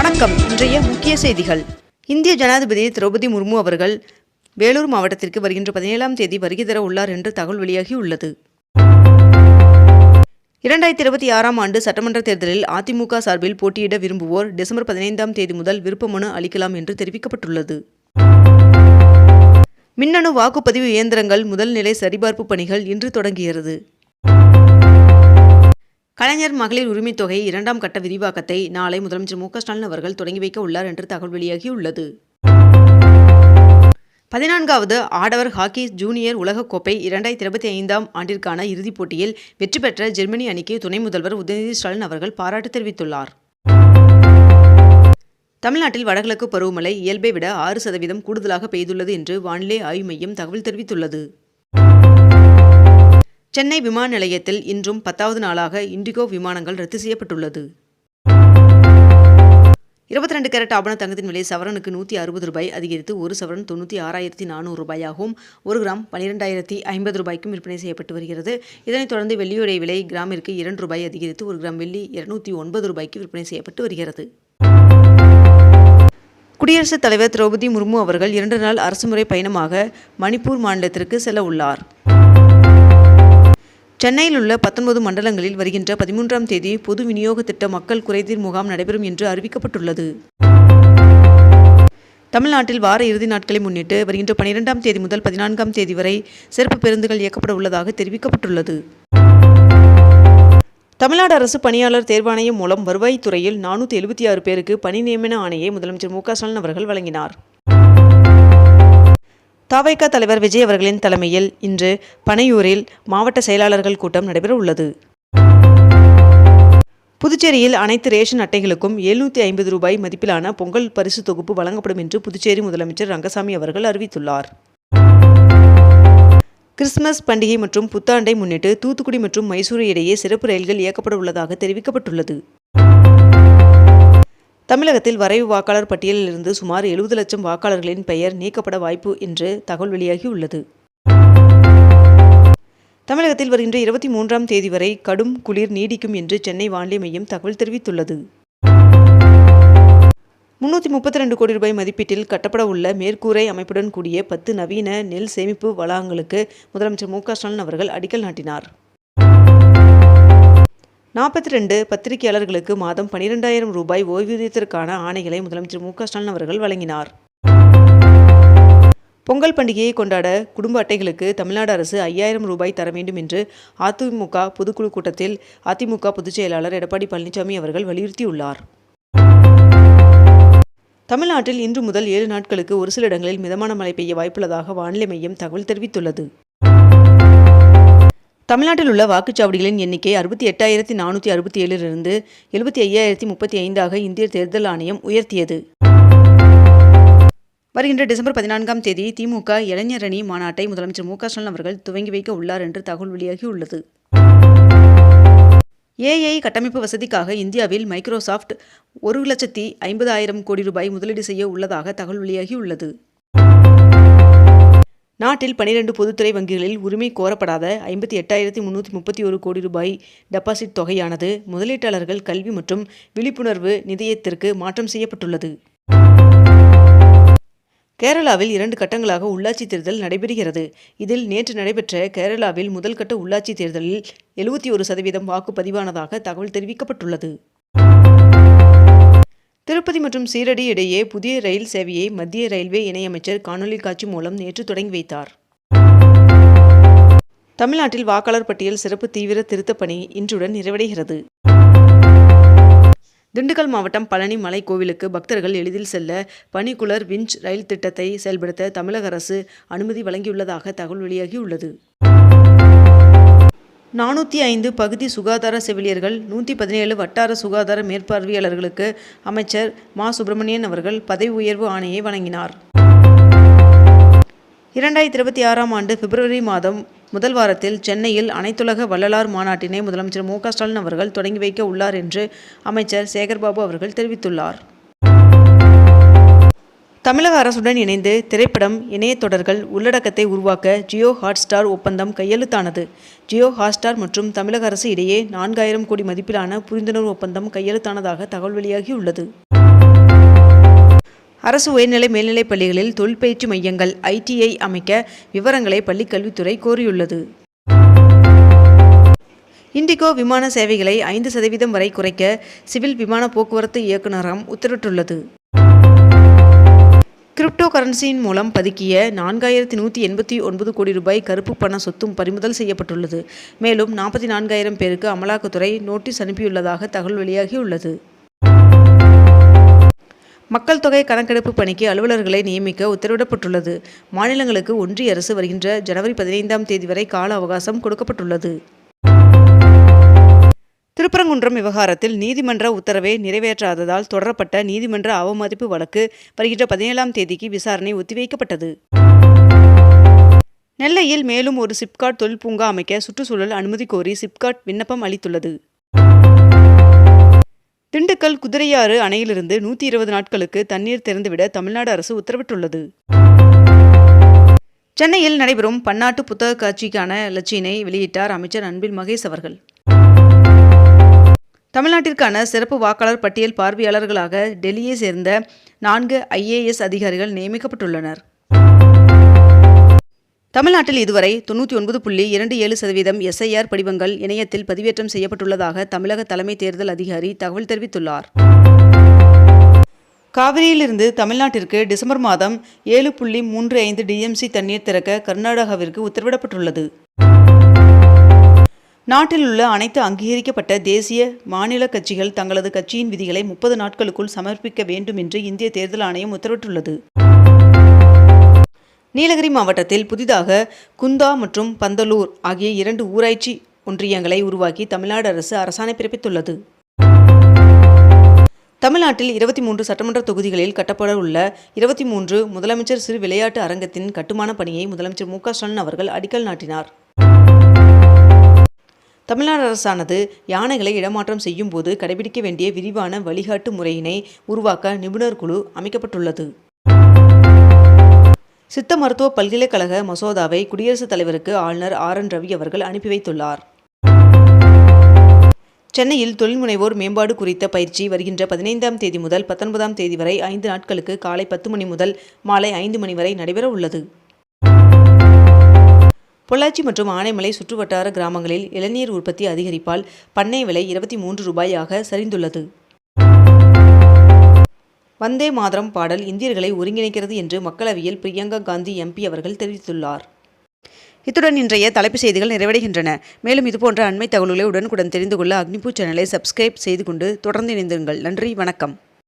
வணக்கம். இன்றைய முக்கிய செய்திகள். இந்திய ஜனாதிபதி திரௌபதி முர்மு அவர்கள் வேலூர் மாவட்டத்திற்கு வருகின்ற 17ஆம் தேதி வருகை தர உள்ளார் என்று தகவல் வெளியாகியுள்ளது. 2026ஆம் ஆண்டு சட்டமன்ற தேர்தலில் அதிமுக சார்பில் போட்டியிட விரும்புவோர் டிசம்பர் 15ஆம் தேதி முதல் விருப்ப மனு அளிக்கலாம் என்று தெரிவிக்கப்பட்டுள்ளது. மின்னணு வாக்குப்பதிவு இயந்திரங்கள் முதல் நிலை சரிபார்ப்பு பணிகள் இன்று தொடங்குகிறது. கலைஞர் மகளிர் உரிமைத் தொகை 2ஆம் கட்ட விரிவாக்கத்தை நாளை முதலமைச்சர் மு க ஸ்டாலின் அவர்கள் தொடங்கி வைக்க உள்ளார் என்று தகவல் வெளியாகியுள்ளது. 14வது ஆடவர் ஹாக்கி ஜூனியர் உலகக்கோப்பை 2025ஆம் ஆண்டிற்கான இறுதிப் போட்டியில் வெற்றி பெற்ற ஜெர்மனி அணிக்கு துணை முதல்வர் உதயநிதி ஸ்டாலின் அவர்கள் பாராட்டு தெரிவித்துள்ளார். தமிழ்நாட்டில் வடகிழக்கு பருவமழை இயல்பை விட 6% கூடுதலாக பெய்துள்ளது என்று வானிலை ஆய்வு மையம் தகவல் தெரிவித்துள்ளது. சென்னை விமான நிலையத்தில் இன்றும் 10வது நாளாக இண்டிகோ விமானங்கள் ரத்து செய்யப்பட்டுள்ளது. 22 கேரட் ஆபண தங்கத்தின் விலை சவரனுக்கு ₹160 அதிகரித்து ஒரு சவரன் ₹96,400 ஒரு கிராம் ₹12,050 விற்பனை செய்யப்பட்டு வருகிறது. இதனைத் தொடர்ந்து வெள்ளியுடைய விலை கிராமிற்கு ₹2 அதிகரித்து ஒரு கிராம் வெள்ளி ₹209 விற்பனை செய்யப்பட்டு வருகிறது. குடியரசுத் தலைவர் திரௌபதி முர்மு அவர்கள் 2 நாள் அரசுமுறை பயணமாக மணிப்பூர் மாநிலத்திற்கு செல்ல உள்ளார். சென்னையில் உள்ள 19 மண்டலங்களில் வருகின்ற 13ஆம் தேதி பொது விநியோக திட்ட மக்கள் குறைதீர் முகாம் நடைபெறும் என்று அறிவிக்கப்பட்டுள்ளது. தமிழ்நாட்டில் வார இறுதி நாட்களை முன்னிட்டு வருகின்ற 12ஆம் தேதி முதல் 14ஆம் தேதி வரை சிறப்பு பேருந்துகள் இயக்கப்பட உள்ளதாக தெரிவிக்கப்பட்டுள்ளது. தமிழ்நாடு அரசு பணியாளர் தேர்வாணையம் மூலம் வருவாய்த்துறையில் 476 பேருக்கு பணி நியமன ஆணையை முதலமைச்சர் மு க ஸ்டாலின் அவர்கள் வழங்கினார். தவைக தலைவர் விஜய் அவர்களின் தலைமையில் இன்று பனையூரில் மாவட்ட செயலாளர்கள் கூட்டம் நடைபெற உள்ளது. புதுச்சேரியில் அனைத்து ரேஷன் அட்டைகளுக்கும் ₹750 மதிப்பிலான பொங்கல் பரிசு தொகுப்பு வழங்கப்படும் என்று புதுச்சேரி முதலமைச்சர் ரங்கசாமி அவர்கள் அறிவித்துள்ளார். கிறிஸ்துமஸ் பண்டிகை மற்றும் புத்தாண்டை முன்னிட்டு தூத்துக்குடி மற்றும் மைசூரு இடையே சிறப்பு ரயில்கள் இயக்கப்பட உள்ளதாக தெரிவிக்கப்பட்டுள்ளது. தமிழகத்தில் வரைவு வாக்காளர் பட்டியலில் இருந்து சுமார் 70 லட்சம் வாக்காளர்களின் பெயர் நீக்கப்பட வாய்ப்பு என்று தகவல் வெளியாகியுள்ளது. தமிழகத்தில் வருகின்ற 23ஆம் தேதி வரை கடும் குளிர் நீடிக்கும் என்று சென்னை வானிலை மையம் தகவல் தெரிவித்துள்ளது. ₹332 கோடி மதிப்பீட்டில் கட்டப்பட உள்ள மேற்கூரை அமைப்புடன் கூடிய 10 நவீன நெல் சேமிப்பு வளாகங்களுக்கு முதலமைச்சர் மு க ஸ்டாலின் அவர்கள் அடிக்கல் நாட்டினார். 42 பத்திரிகையாளர்களுக்கு மாதம் ₹12,000 ஓய்வூதியத்திற்கான ஆணைகளை முதலமைச்சர் மு க ஸ்டாலின் அவர்கள் வழங்கினார். பொங்கல் பண்டிகையை கொண்டாட குடும்ப அட்டைகளுக்கு தமிழ்நாடு அரசு ₹5,000 தர வேண்டும் என்று அதிமுக பொதுக்குழு கூட்டத்தில் அதிமுக பொதுச் செயலாளர் எடப்பாடி பழனிசாமி அவர்கள் வலியுறுத்தியுள்ளார். தமிழ்நாட்டில் இன்று முதல் 7 நாட்களுக்கு ஒரு சில இடங்களில் மிதமான மழை பெய்ய வாய்ப்புள்ளதாக வானிலை மையம் தகவல் தெரிவித்துள்ளது. தமிழ்நாட்டில் உள்ள வாக்குச்சாவடிகளின் எண்ணிக்கை 68,467 இருந்து 75,035 இந்திய தேர்தல் ஆணையம் உயர்த்தியது. வருகின்ற டிசம்பர் 14ஆம் தேதி திமுக இளைஞரணி மாநாட்டை முதலமைச்சர் மு க ஸ்டாலின் அவர்கள் துவங்கி வைக்க உள்ளார் என்று தகவல் வெளியாகியுள்ளது. AI கட்டமைப்பு வசதிக்காக இந்தியாவில் மைக்ரோசாப்ட் ₹1,50,000 கோடி முதலீடு செய்ய உள்ளதாக தகவல் வெளியாகியுள்ளது. நாட்டில் 12 பொதுத்துறை வங்கிகளில் உரிமை கோரப்படாத ₹58,331 கோடி டெபாசிட் தொகையானது முதலீட்டாளர்கள் கல்வி மற்றும் விழிப்புணர்வு நிதியத்திற்கு மாற்றம் செய்யப்பட்டுள்ளது. கேரளாவில் 2 கட்டங்களாக உள்ளாட்சி தேர்தல் நடைபெறுகிறது. இதில் நேற்று நடைபெற்ற கேரளாவில் முதல் கட்ட உள்ளாட்சி தேர்தலில் 71% வாக்கு பதிவானதாக தகவல் தெரிவிக்கப்பட்டுள்ளது. திருப்பதி மற்றும் சீரடி இடையே புதிய ரயில் சேவையை மத்திய ரயில்வே இணையமைச்சர் காணொலி காட்சி மூலம் நேற்று தொடங்கி வைத்தார். தமிழ்நாட்டில் வாக்காளர் பட்டியல் சிறப்பு தீவிர திருத்தப் பணி இன்றுடன் நிறைவடைகிறது. திண்டுக்கல் மாவட்டம் பழனி மலை கோவிலுக்கு பக்தர்கள் எளிதில் செல்ல பனிக்குலர் விஞ்ச் ரயில் திட்டத்தை செயல்படுத்த தமிழக அரசு அனுமதி வழங்கியுள்ளதாக தகவல் வெளியாகியுள்ளது. 405 பகுதி சுகாதார செவிலியர்கள் 117 வட்டார சுகாதார மேற்பார்வையாளர்களுக்கு அமைச்சர் மா சுப்பிரமணியன் அவர்கள் பதவி உயர்வு ஆணையை வழங்கினார். 2026ஆம் ஆண்டு பிப்ரவரி மாதம் முதல் வாரத்தில் சென்னையில் அனைத்துலக வள்ளலார் மாநாட்டினை முதலமைச்சர் மு க ஸ்டாலின் அவர்கள் தொடங்கி வைக்க உள்ளார் என்று அமைச்சர் சேகர்பாபு அவர்கள் தெரிவித்துள்ளார். தமிழக அரசுடன் இணைந்து திரைப்படம், இணையத்தொடர்கள் உள்ளடக்கத்தை உருவாக்க ஜியோ ஹாட்ஸ்டார் ஒப்பந்தம் கையெழுத்தானது. ஜியோ ஹாட்ஸ்டார் மற்றும் தமிழக அரசு இடையே 4,000 கோடி மதிப்பிலான புரிந்துணர்வு ஒப்பந்தம் கையெழுத்தானதாக தகவல் வெளியாகியுள்ளது. அரசு உயர்நிலை மேல்நிலைப் பள்ளிகளில் தொழிற்பயிற்சி மையங்கள் ITI அமைக்க விவரங்களை பள்ளிக்கல்வித்துறை கோரியுள்ளது. இண்டிகோ விமான சேவைகளை 5% வரை குறைக்க சிவில் விமான போக்குவரத்து இயக்குநரகம் உத்தரவிட்டுள்ளது. கிரிப்டோ கரன்சியின் மூலம் பதுக்கிய 4189 கோடி ரூபாய் கருப்பு பண சொத்தும் பறிமுதல் செய்யப்பட்டுள்ளது. மேலும் 44,000 பேருக்கு அமலாக்கத்துறை நோட்டீஸ் அனுப்பியுள்ளதாக தகவல் வெளியாகியுள்ளது. மக்கள் தொகை கணக்கெடுப்பு பணிக்கு அலுவலர்களை நியமிக்க உத்தரவிடப்பட்டுள்ளது. மாநிலங்களுக்கு ஒன்றிய அரசு வருகின்ற ஜனவரி 15ஆம் தேதி வரை கால அவகாசம் கொடுக்கப்பட்டுள்ளது. திருப்பரங்குன்றம் விவகாரத்தில் நீதிமன்ற உத்தரவை நிறைவேற்றாததால் தொடரப்பட்ட நீதிமன்ற அவமதிப்பு வழக்கு வருகின்ற 17ஆம் தேதிக்கு விசாரணை ஒத்திவைக்கப்பட்டது. நெல்லையில் மேலும் ஒரு சிப்காட் தொழில் பூங்கா அமைக்க சுற்றுச்சூழல் அனுமதி கோரி சிப்காட் விண்ணப்பம் அளித்துள்ளது. திண்டுக்கல் குதிரையாறு அணையிலிருந்து 120 நாட்களுக்கு தண்ணீர் திறந்துவிட தமிழ்நாடு அரசு உத்தரவிட்டுள்ளது. சென்னையில் நடைபெறும் பன்னாட்டு புத்தக காட்சிக்கான இலச்சினை வெளியிட்டார் அமைச்சர் அன்பில் மகேஷ் அவர்கள். தமிழ்நாட்டிற்கான சிறப்பு வாக்காளர் பட்டியல் பார்வையாளர்களாக டெல்லியை சேர்ந்த 4 IAS அதிகாரிகள் நியமிக்கப்பட்டுள்ளனர். தமிழ்நாட்டில் இதுவரை 99.27% SIR படிவங்கள் இணையத்தில் பதிவேற்றம் செய்யப்பட்டுள்ளதாக தமிழக தலைமை தேர்தல் அதிகாரி தகவல் தெரிவித்துள்ளார். காவிரியிலிருந்து தமிழ்நாட்டிற்கு டிசம்பர் மாதம் 7.35 DMC தண்ணீர் திறக்க கர்நாடகாவிற்கு உத்தரவிடப்பட்டுள்ளது. நாட்டில் உள்ள அனைத்து அங்கீகரிக்கப்பட்ட தேசிய மாநில கட்சிகள் தங்களது கட்சியின் விதிகளை 30 நாட்களுக்குள் சமர்ப்பிக்க வேண்டும் என்று இந்திய தேர்தல் ஆணையம் உத்தரவிட்டுள்ளது. நீலகிரி மாவட்டத்தில் புதிதாக குந்தா மற்றும் பந்தலூர் ஆகிய 2 ஊராட்சி ஒன்றியங்களை உருவாக்கி தமிழ்நாடு அரசு அரசாணை பிறப்பித்துள்ளது. தமிழ்நாட்டில் 23 சட்டமன்ற தொகுதிகளில் கட்டப்பட உள்ள 23 முதலமைச்சர் சிறு விளையாட்டு அரங்கத்தின் கட்டுமான பணியை முதலமைச்சர் MK ஸ்டாலின் அவர்கள் அடிக்கல் நாட்டினார். தமிழ்நாடு அரசானது யானைகளை இடமாற்றம் செய்யும் போது கடைபிடிக்க வேண்டிய விரிவான வழிகாட்டு முறையினை உருவாக்க நிபுணர் குழு அமைக்கப்பட்டுள்ளது. சித்த மருத்துவ பல்கலைக்கழக மசோதாவை குடியரசுத் தலைவருக்கு ஆளுநர் RN ரவி அவர்கள் அனுப்பி வைத்துள்ளார். சென்னையில் தொழில் முனைவோர் மேம்பாடு குறித்த பயிற்சி வருகின்ற 15ஆம் தேதி முதல் 19ஆம் தேதி வரை 5 நாட்களுக்கு காலை 10 மணி முதல் மாலை 5 மணி வரை நடைபெற உள்ளது. பொள்ளாச்சி மற்றும் ஆனைமலை சுற்றுவட்டார கிராமங்களில் இளநீர் உற்பத்தி அதிகரிப்பால் பண்ணை விலை 23 ரூபாயாக சரிந்துள்ளது. வந்தே மாதரம் பாடல் இந்தியர்களை ஒருங்கிணைக்கிறது என்று மக்களவையில் பிரியங்கா காந்தி MP அவர்கள் தெரிவித்துள்ளார். இத்துடன் இன்றைய தலைப்புச் செய்திகள் நிறைவடைகின்றன. மேலும் இதுபோன்ற அண்மை தகவல்களை உடனுக்குடன் தெரிந்து கொள்ள அக்னிபூ சேனலை சப்ஸ்கிரைப் செய்து கொண்டு தொடர்ந்து இணைந்திருங்கள். நன்றி, வணக்கம்.